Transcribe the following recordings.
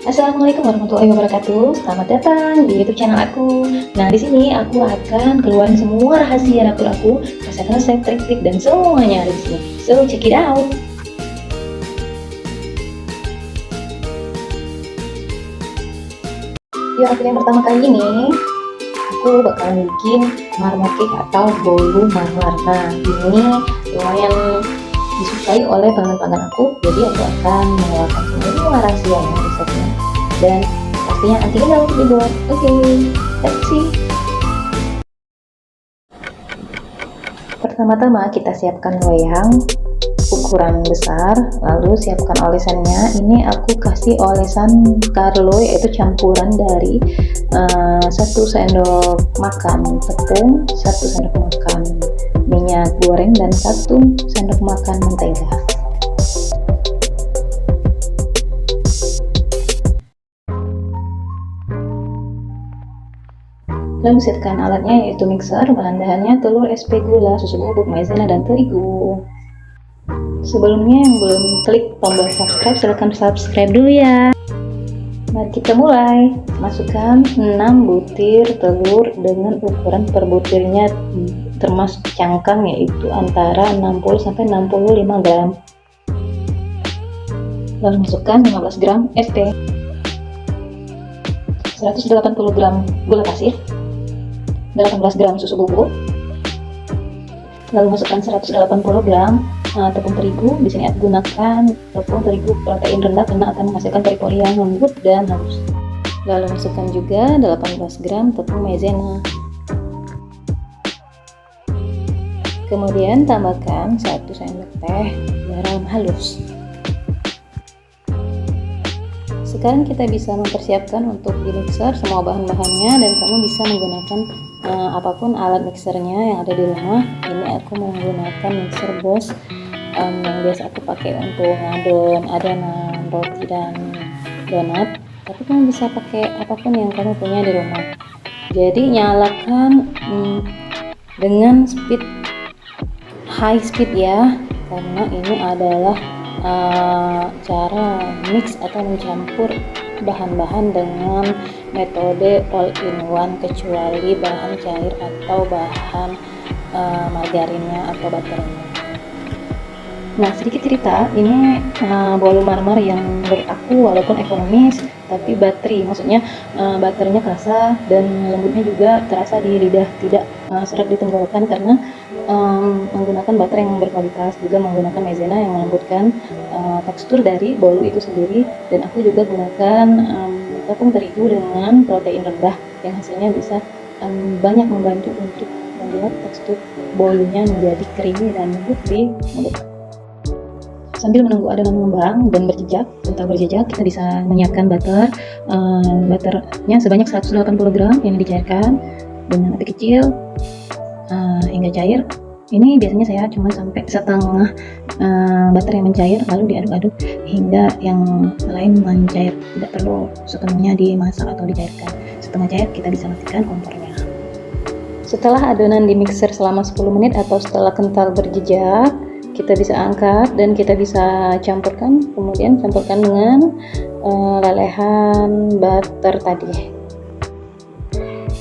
Assalamualaikum warahmatullahi wabarakatuh. Selamat datang di YouTube channel aku. Nah, di sini aku akan keluarin semua rahasia dapur aku, resep-resep, trik-trik dan semuanya ada di sini. So, check it out. Yuk, aku yang pertama kali ini aku bakalan bikin marmer cake atau bolu marmer. Nah, ini lumayan disukai oleh pelanggan-pelanggan aku, jadi aku akan mengeluarkan semua rahasianya resepnya dan pastinya anti galau untuk dibuat. Oke, let's see. Pertama-tama kita siapkan loyang ukuran besar, lalu siapkan olesannya. Ini aku kasih olesan Carlo, yaitu campuran dari 1 sendok makan tepung, 1 sendok makan minyak goreng, dan 1 sendok makan mentega. Lalu siapkan alatnya, yaitu mixer. Bahan-bahannya telur, SP, gula, susu bubuk, maizena, dan terigu. Sebelumnya yang belum klik tombol subscribe, silahkan subscribe dulu ya. Mari kita mulai. Masukkan 6 butir telur dengan ukuran per butirnya termasuk cangkang, yaitu antara 60-65 gram. Lalu masukkan 15 gram SP, 180 gram gula pasir, 18 gram susu bubuk. Lalu masukkan 180 gram tepung terigu. Di sini aku gunakan tepung terigu protein rendah karena akan menghasilkan pori-pori yang lembut dan halus. Lalu masukkan juga 18 gram tepung maizena. Kemudian tambahkan 1 sendok teh garam halus. Sekarang kita bisa mempersiapkan untuk di mixer semua bahan-bahannya, dan kamu bisa menggunakan apapun alat mixernya yang ada di rumah. Ini aku menggunakan mixer Bosch yang biasa aku pakai untuk ngadon adonan roti dan donat, tapi kamu bisa pakai apapun yang kamu punya di rumah. Jadi nyalakan dengan speed high speed ya, karena ini adalah cara mix atau mencampur bahan-bahan dengan metode all in one, kecuali bahan cair atau bahan margarinnya atau butternya. Nah, sedikit cerita, ini bolu marmer yang menurut aku walaupun ekonomis tapi maksudnya butternya kerasa dan lembutnya juga terasa di lidah, tidak seret di tenggorokan karena menggunakan butter yang berkualitas, juga menggunakan maizena yang melembutkan tekstur dari bolu itu sendiri. Dan aku juga gunakan tepung terigu dengan protein rendah yang hasilnya bisa banyak membantu untuk membuat tekstur bolunya menjadi creamy dan lembut di mulut. Sambil menunggu adonan mengembang dan kental berjejak, kita bisa menyiapkan butternya sebanyak 180 gram yang dicairkan dengan api kecil hingga cair. Ini biasanya saya cuma sampai setengah butter yang mencair, lalu diaduk-aduk hingga yang lain mencair. Tidak perlu sepenuhnya dimasak atau dicairkan. Setengah cair kita bisa matikan kompornya. Setelah adonan di mixer selama 10 menit atau setelah kental berjejak, kita bisa angkat dan kita bisa campurkan. Kemudian campurkan dengan lelehan butter tadi,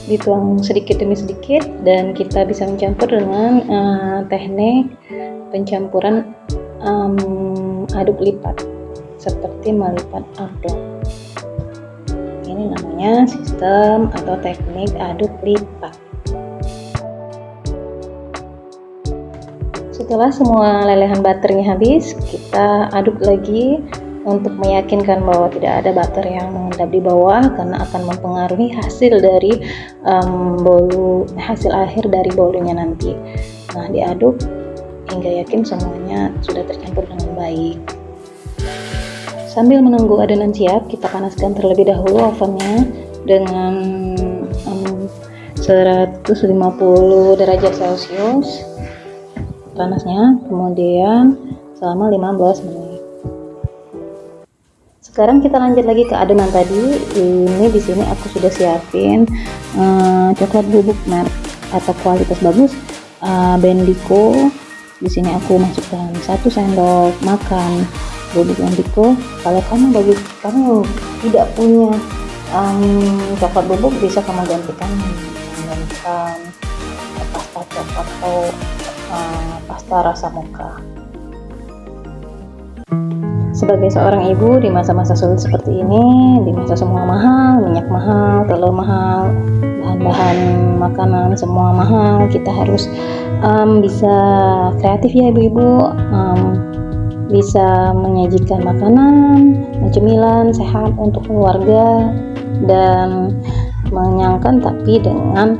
dituang sedikit demi sedikit, dan kita bisa mencampur dengan teknik pencampuran aduk lipat seperti melipat aduk. Ini namanya sistem atau teknik aduk lipat. Setelah semua lelehan butternya habis, kita aduk lagi untuk meyakinkan bahwa tidak ada butter yang mengendap di bawah, karena akan mempengaruhi hasil dari hasil akhir dari bolunya nanti. Nah, diaduk hingga yakin semuanya sudah tercampur dengan baik. Sambil menunggu adonan siap, kita panaskan terlebih dahulu ovennya dengan 150 derajat Celcius panasnya, kemudian selama 15 menit. Sekarang kita lanjut lagi ke adonan tadi. Ini di sini aku sudah siapin coklat bubuk merek atau kualitas bagus, Bendico. Di sini aku masukkan 1 sendok makan bubuk Bendico. Kalau kamu tidak punya coklat bubuk, bisa kamu gantikan menggunakan pasta coklat atau pasta rasa mocha. Sebagai seorang ibu di masa-masa sulit seperti ini, di masa semua mahal, minyak mahal, telur mahal, bahan-bahan makanan semua mahal, kita harus bisa kreatif ya ibu-ibu, bisa menyajikan makanan, cemilan sehat untuk keluarga dan mengenyangkan, tapi dengan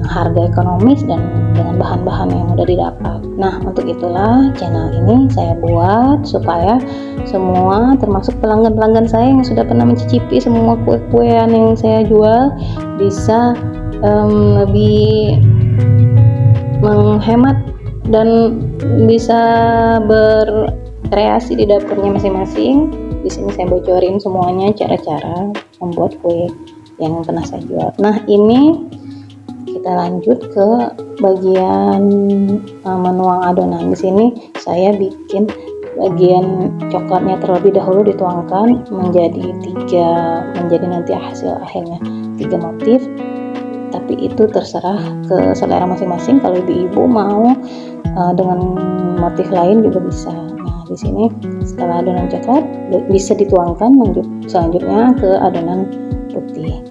harga ekonomis dan dengan bahan-bahan yang mudah didapat. Nah, untuk itulah channel ini saya buat supaya semua, termasuk pelanggan-pelanggan saya yang sudah pernah mencicipi semua kue-kuean yang saya jual, bisa lebih menghemat dan bisa berkreasi di dapurnya masing-masing. Di sini saya bocorin semuanya cara-cara membuat kue yang pernah saya jual. Nah, ini kita lanjut ke bagian menuang adonan. Di sini saya bikin bagian coklatnya terlebih dahulu dituangkan menjadi nanti hasil akhirnya 3 motif. Tapi itu terserah ke selera masing-masing. Kalau ibu-ibu mau dengan motif lain juga bisa. Nah, di sini setelah adonan coklat bisa dituangkan selanjutnya ke adonan putih,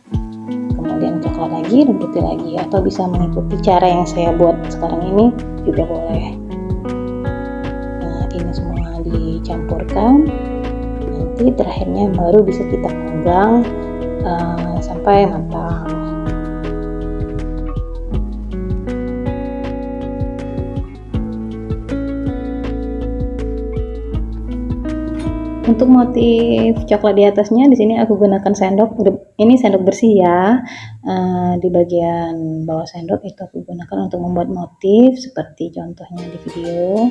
kemudian coklat lagi dan putih lagi, atau bisa mengikuti cara yang saya buat sekarang ini juga boleh. Nah, ini semua dicampurkan, nanti terakhirnya baru bisa kita panggang sampai matang. Untuk motif coklat di atasnya, di sini aku gunakan sendok. Ini sendok bersih ya. Di bagian bawah sendok itu aku gunakan untuk membuat motif seperti contohnya di video,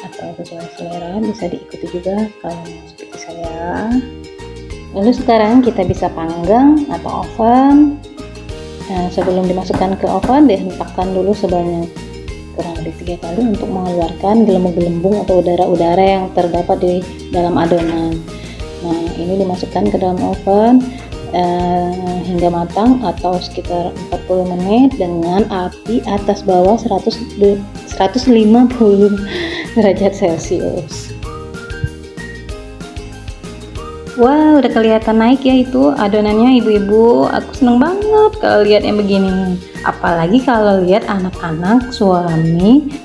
atau sesuai selera bisa diikuti juga kalau seperti saya. Lalu sekarang kita bisa panggang atau oven. Sebelum dimasukkan ke oven, dihentakkan dulu sebanyak kurang lebih 3 kali untuk mengeluarkan gelembung-gelembung atau udara-udara yang terdapat di dalam adonan. Nah, ini dimasukkan ke dalam oven hingga matang atau sekitar 40 menit dengan api atas bawah 150 derajat Celcius. Wah, udah kelihatan naik ya itu adonannya ibu-ibu. Aku seneng banget kalau lihat yang begini. Apalagi kalau lihat anak-anak suami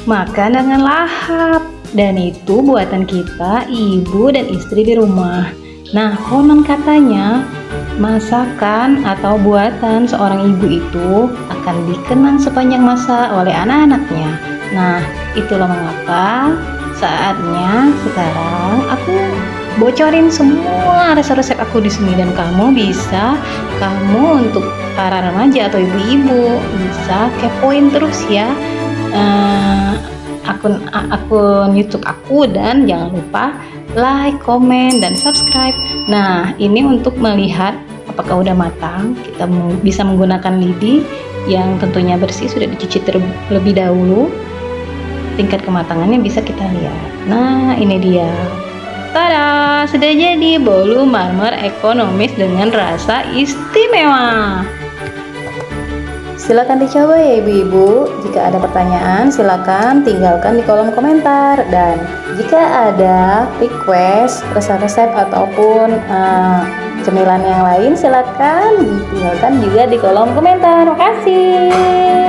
makan dengan lahap. Dan itu buatan kita, ibu dan istri di rumah. Nah, konon katanya masakan atau buatan seorang ibu itu akan dikenang sepanjang masa oleh anak-anaknya. Nah, itulah mengapa saatnya sekarang aku bocorin semua resep-resep aku di sini, dan kamu untuk para remaja atau ibu-ibu bisa kepoin terus ya akun YouTube aku, dan jangan lupa like, komen, dan subscribe. Nah, ini untuk melihat apakah udah matang. Kita bisa menggunakan lidi yang tentunya bersih, sudah dicuci terlebih dahulu. Tingkat kematangannya bisa kita lihat. Nah, ini dia. Tada, sudah jadi bolu marmer ekonomis dengan rasa istimewa. Silakan dicoba ya ibu-ibu. Jika ada pertanyaan, silakan tinggalkan di kolom komentar. Dan jika ada request resep-resep ataupun cemilan yang lain, silakan ditinggalkan juga di kolom komentar. Terima kasih.